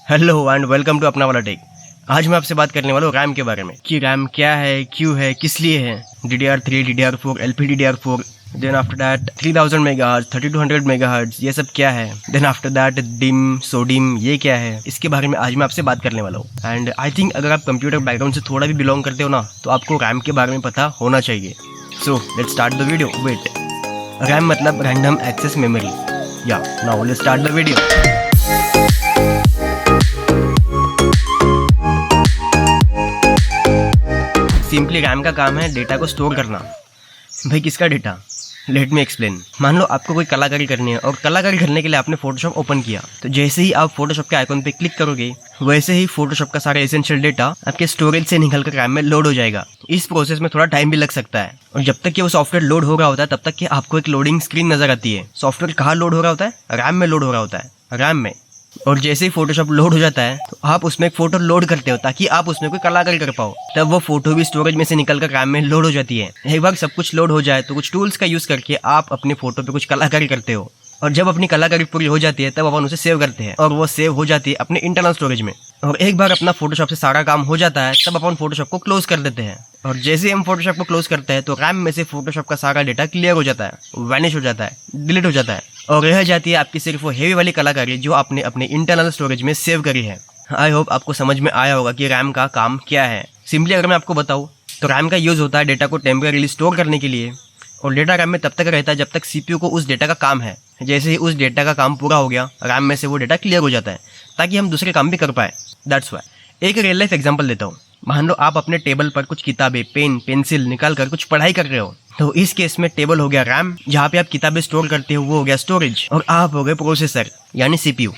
Hello and welcome to अपना वाला take. आज मैं आपसे बात करने वाला हूँ रैम के बारे में कि रैम क्या है, क्यों है, किस लिए है। DDR3, DDR4, LPDDR4, then after that 3000 megahertz, 3200 megahertz, ये सब क्या है। Then after that DIMM, SODIMM, ये क्या है, इसके बारे में आज मैं आपसे बात करने वाला हूँ। एंड आई थिंक अगर आप कंप्यूटर बैकग्राउंड से थोड़ा भी बिलोंग करते हो ना, तो आपको रैम के बारे में पता होना चाहिए। So let's start the video. Wait, RAM मतलब random access memory. Yeah now let's start the video. Simply RAM का काम है डेटा को स्टोर करना। भाई किसका डेटा? Let me explain. मान लो आपको कोई कलाकारी करनी है और कलाकारी करने के लिए आपने फोटोशॉप ओपन किया, तो जैसे ही आप फोटोशॉप के आइकन पे क्लिक करोगे, वैसे ही फोटोशॉप का सारा एसेंशियल डेटा आपके स्टोरेज से निकलकर रैम में लोड हो जाएगा। इस प्रोसेस में थोड़ा टाइम भी लग सकता है, और जब तक कि वो सॉफ्टवेयर लोड हो रहा होता है तब तक कि आपको एक लोडिंग स्क्रीन नजर आती है। सॉफ्टवेयर कहाँ लोड हो रहा होता है? रैम में लोड हो रहा होता है, रैम में। और जैसे ही फोटोशॉप लोड हो जाता है तो आप उसमें एक फोटो लोड करते हो ताकि आप उसमें कोई कलाकारी कर पाओ। तब वो फोटो भी स्टोरेज में से निकलकर रैम में लोड हो जाती है। एक बार सब कुछ लोड हो जाए तो कुछ टूल्स का यूज करके आप अपने फोटो पे कुछ कलाकारी करते हो, और जब अपनी कलाकारी पूरी हो जाती है तब अपन उसे सेव करते हैं, और वो सेव हो जाती है अपने इंटरनल स्टोरेज में। और एक बार अपना फोटोशॉप से सारा काम हो जाता है तब अपन फोटोशॉप को क्लोज कर देते हैं, और जैसे ही हम फोटोशॉप को क्लोज करते हैं तो रैम में से फोटोशॉप का सारा डेटा क्लियर हो जाता है, वैनिश हो जाता है, डिलीट हो जाता है, और रह जाती है आपकी सिर्फ वो हेवी वाली कलाकारी जो आपने अपने इंटरनल स्टोरेज में सेव करी है। आई होप आपको समझ में आया होगा कि रैम का काम क्या है। सिंपली अगर मैं आपको बताऊँ तो रैम का यूज होता है डेटा को टेम्परेरीली स्टोर करने के लिए, और डेटा रैम में तब तक रहता है जब तक CPU को उस डेटा का काम है। जैसे ही उस डेटा का काम पूरा हो गया, रैम में से वो डेटा क्लियर हो जाता है ताकि हम दूसरे काम भी कर पाए। That's why. एक रियल लाइफ एग्जांपल देता हूँ। मान लो आप अपने टेबल पर कुछ किताबें, पेन, पेंसिल निकाल कर कुछ पढ़ाई कर रहे हो, तो इस केस में टेबल हो गया रैम, जहाँ पे आप किताबें स्टोर करते हो वो हो गया स्टोरेज, और आप हो गए प्रोसेसर यानी CPU।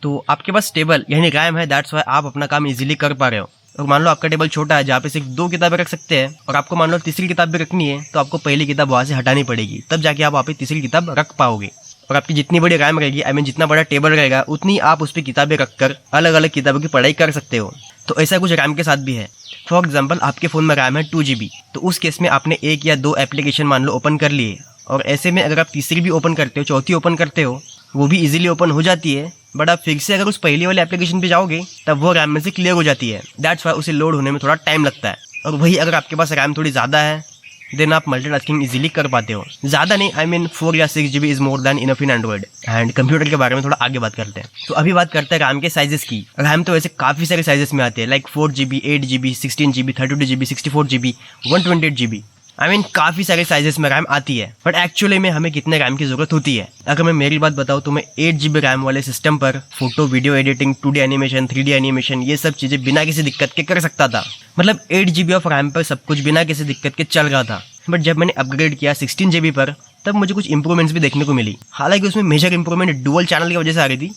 तो आपके पास टेबल यानी रैम है, दैट्स वाई आप अपना काम इजीली कर पा रहे हो। और मान लो आपका टेबल छोटा है जहाँ पे सिर्फ 2 किताबें रख सकते हैं, और आपको मान लो तीसरी किताब भी रखनी है, तो आपको पहली किताब वहाँ से हटानी पड़ेगी, तब जाके आप वहाँ पे तीसरी किताब रख पाओगे। और आपकी जितनी बड़ी रैम रहेगी, आई मीन जितना बड़ा टेबल रहेगा, उतनी आप उस पर किताबें रखकर अलग अलग किताबों की पढ़ाई कर सकते हो। तो ऐसा कुछ रैम के साथ भी है। फॉर एग्जाम्पल आपके फ़ोन में रैम है 2 GB, तो उस केस में आपने 1 या 2 एप्लीकेशन मान लो ओपन कर लिए, और ऐसे में अगर आप तीसरी भी ओपन करते हो, चौथी ओपन करते हो, वो भी इजीली ओपन हो जाती है। बट आप फिर से अगर उस पहली वाले एप्लीकेशन पे जाओगे तब वो रैम में से क्लियर हो जाती है। दैट्स वाई उसे लोड होने में थोड़ा टाइम लगता है। और वही अगर आपके पास रैम थोड़ी ज़्यादा है, देन आप मल्टीटास्किंग इजीली कर पाते हो। ज़्यादा नहीं, आई मीन 4 या 6 GB is more than enough in Android. And computer के बारे में थोड़ा आगे बात करते हैं। तो अभी बात करते हैं रैम के साइजेस की। रैम तो वैसे काफ़ी सारे साइजेस में आते हैं, like 4 GB, 8 GB, 16 GB, 32 GB, 64 GB, 128 GB। I mean काफ़ी सारे साइजेस में रैम आती है। बट एक्चुअली में हमें कितने रैम की जरूरत होती है? अगर मैं मेरी बात बताऊँ तो मैं 8 GB रैम वाले सिस्टम पर photo, video editing, 2D animation, 3D animation, ये सब चीज़ें बिना किसी दिक्कत के कर सकता था। मतलब 8 GB ऑफ रैम पर सब कुछ बिना किसी दिक्कत के चल रहा था। बट जब मैंने अपग्रेड किया 16 GB पर, तब मुझे कुछ इंप्रूवमेंट्स भी देखने को मिली। हालांकि उसमें मेजर इंप्रूवमेंट डुअल चैनल की वजह से आ रही थी।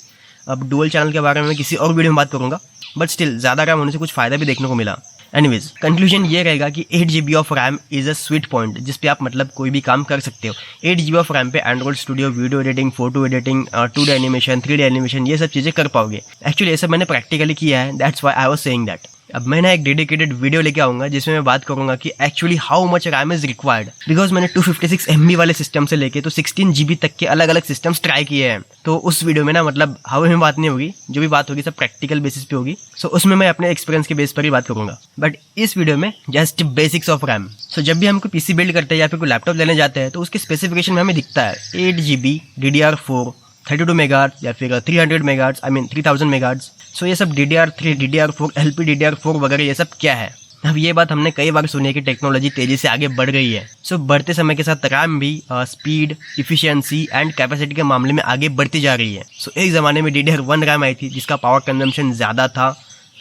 अब डुअल चैनल के बारे में मैं किसी और वीडियो में बात करूंगा, बट स्टिल ज़्यादा रैम होने से कुछ फ़ायदा भी देखने को मिला। एनीवेज, कंक्लूजन ये रहेगा कि 8 GB of RAM is a sweet point, जिस पे आप मतलब कोई भी काम कर सकते हो। 8 GB ऑफ रैम पे Android studio, video editing, photo editing, 2D animation, 3D animation, ये सब चीज़ें कर पाओगे। एक्चुअली ये सब मैंने प्रैक्टिकली किया है, that's why I was saying that. अब मैं ना एक डेडिकेटेड वीडियो लेके आऊँगा जिसमें मैं बात करूँगा कि actually how much RAM is required, because मैंने 256 MB वाले सिस्टम से लेके तो 16 GB तक के अलग अलग सिस्टम्स ट्राई किए हैं। तो उस वीडियो में ना मतलब हवा में बात नहीं होगी, जो भी बात होगी सब प्रैक्टिकल बेसिस पे होगी। सो उसमें मैं अपने एक्सपीरियंस के बेस पर ही बात करूँगा। बट इस वीडियो में जस्ट बेसिक्स ऑफ रैम। सो जब भी हम कोई PC बिल्ड करते हैं या फिर कोई लैपटॉप लेने जाते हैं तो उसके स्पेसिफिकेशन में हमें दिखता है 8 GB, DDR4, 32 मेगाहर्ट्ज या फिर 300 मेगाहर्ट्ज, आई मीन 3000 मेगाहर्ट्ज। सो ये सब DDR3, DDR4, LPDDR4 वगैरह ये सब क्या है? अब ये बात हमने कई बार सुनी है कि टेक्नोलॉजी तेजी से आगे बढ़ रही है। सो बढ़ते समय के साथ रैम भी स्पीड, इफिशियंसी एंड कैपेसिटी के मामले में आगे बढ़ती जा रही है। सो एक ज़माने में DDR1 रैम आई थी जिसका पावर कंजम्पशन ज़्यादा था,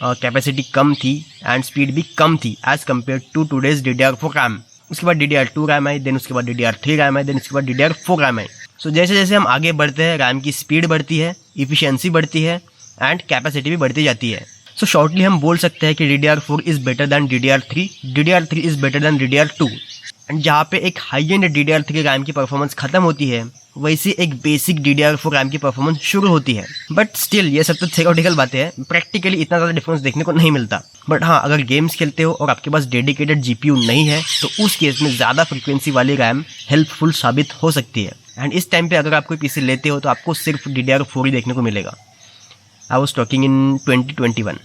कैपेसिटी कम थी एंड स्पीड भी कम थी as compared to today's DDR4 RAM. उसके बाद DDR2 रैम आई, देन उसके बाद DDR3 रैम आई, देन उसके बाद DDR4 रैम आई। सो जैसे जैसे हम आगे बढ़ते हैं रैम की स्पीड बढ़ती है, इफिशियंसी बढ़ती है एंड कैपेसिटी भी बढ़ती जाती है। सो शॉर्टली हम बोल सकते हैं कि DDR4 is better than DDR3, DDR3 is better than DDR2। And जहाँ पे एक हाई एंड DDR3 रैम की परफॉर्मेंस खत्म होती है, वैसे एक बेसिक DDR4 रैम की परफॉर्मेंस शुरू होती है। बट स्टिल ये सब तो थ्योरेटिकल बातें हैं, प्रैक्टिकली इतना ज़्यादा डिफरेंस देखने को नहीं मिलता। बट हाँ, अगर गेम्स खेलते हो और आपके पास डेडिकेटेड GPU नहीं है तो उस केस में ज़्यादा फ्रिक्वेंसी वाली रैम हेल्पफुल साबित हो सकती है। एंड इस टाइम पे अगर आप कोई PC लेते हो तो आपको सिर्फ DDR4 ही देखने को मिलेगा। I was talking in 2021।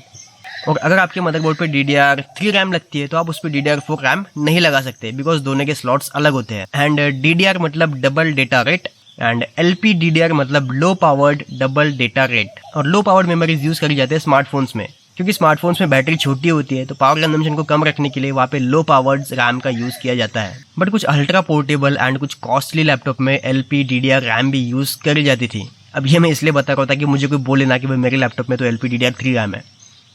और अगर आपके मदरबोर्ड पे DDR3 रैम लगती है तो आप उस पर DDR4 रैम नहीं लगा सकते, बिकॉज दोनों के स्लॉट्स अलग होते हैं। एंड DDR मतलब double data rate and LPDDR मतलब low powered double data rate. और लो पावर्ड मेमोरीज यूज़ करी जाते हैं स्मार्टफोन्स में, क्योंकि स्मार्टफोन्स में बैटरी छोटी होती है तो पावर कंजम्पशन को कम रखने के लिए वहाँ पे लो पावर्ड रैम का यूज़ किया जाता है। बट कुछ अल्ट्रा पोर्टेबल एंड कुछ कॉस्टली लैपटॉप में LPDDR रैम भी यूज़ करी जाती थी। अब ये मैं इसलिए बता रहा हूँ ताकि मुझे कोई बोले ना कि भाई मेरे लैपटॉप में तो LPDDR3 रैम है।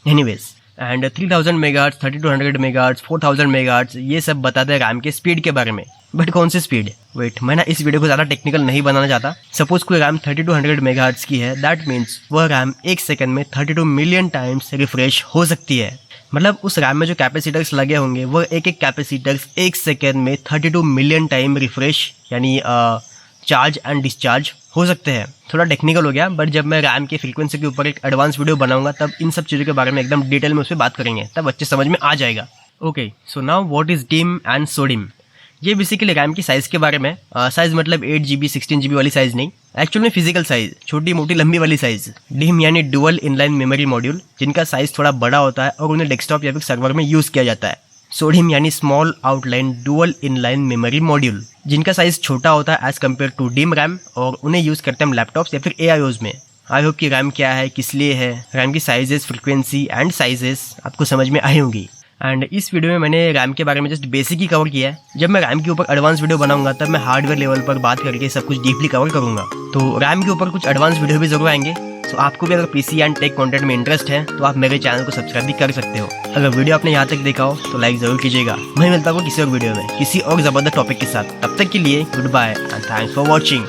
Anyways, and 3000 megahertz, 3200 megahertz, 4000 megahertz, ये सब बताते हैं रैम के स्पीड के बारे में। बट कौन सी स्पीड? वेट, मैं ना इस वीडियो को ज़्यादा टेक्निकल नहीं बनाना चाहता। सपोज कोई रैम 3200 मेगाहर्ट्ज़ की है, दैट मीन्स वह रैम एक सेकंड में 32 मिलियन टाइम्स रिफ्रेश हो सकती है। मतलब उस रैम में जो कैपेसिटर्स लगे होंगे वह एक एक कैपेसिटर्स एक सेकेंड में 32 मिलियन टाइम रिफ्रेश यानी चार्ज एंड डिस्चार्ज हो सकते हैं। थोड़ा टेक्निकल हो गया, बट जब मैं रैम की फ्रीक्वेंसी के ऊपर एक एडवांस वीडियो बनाऊंगा तब इन सब चीज़ों के बारे में एकदम डिटेल में उस पर बात करेंगे, तब अच्छे समझ में आ जाएगा। Okay, so now what is DIMM and SO-DIMM. ये बेसिकली रैम की साइज़ के बारे में। साइज़ मतलब 8GB 16GB वाली साइज़ नहीं, एक्चुअल में फिजिकल साइज़, छोटी मोटी लंबी वाली साइज़। डिम यानी डुअल इनलाइन मेमोरी मॉड्यूल, जिनका साइज़ थोड़ा बड़ा होता है और उन्हें डेस्कटॉप या फिर सर्वर में यूज़ किया जाता है। सोडियम यानी small outline dual inline memory module, जिनका साइज़ छोटा होता है as compared to DIMM RAM, और उन्हें यूज़ करते हैं हम लैपटॉप्स या फिर AIOs में। आई होप कि रैम क्या है, किस लिए है, रैम की साइजेस, फ्रिक्वेंसी एंड साइजेस आपको समझ में आई होंगी। एंड इस वीडियो में मैंने रैम के बारे में जस्ट बेसिक ही कवर किया है। जब मैं रैम के ऊपर एडवांस वीडियो बनाऊंगा तब मैं हार्डवेयर लेवल पर बात करके सब कुछ डीपली कवर करूंगा। तो रैम के ऊपर कुछ एडवांस वीडियो भी जरूर आएंगे। तो आपको भी अगर PC एंड टेक कंटेंट में इंटरेस्ट है तो आप मेरे चैनल को सब्सक्राइब भी कर सकते हो। अगर वीडियो आपने यहाँ तक देखा हो तो लाइक जरूर कीजिएगा। मैं मिलता हूँ किसी और वीडियो में किसी और जबरदस्त टॉपिक के साथ। तब तक के लिए goodbye and thanks for watching.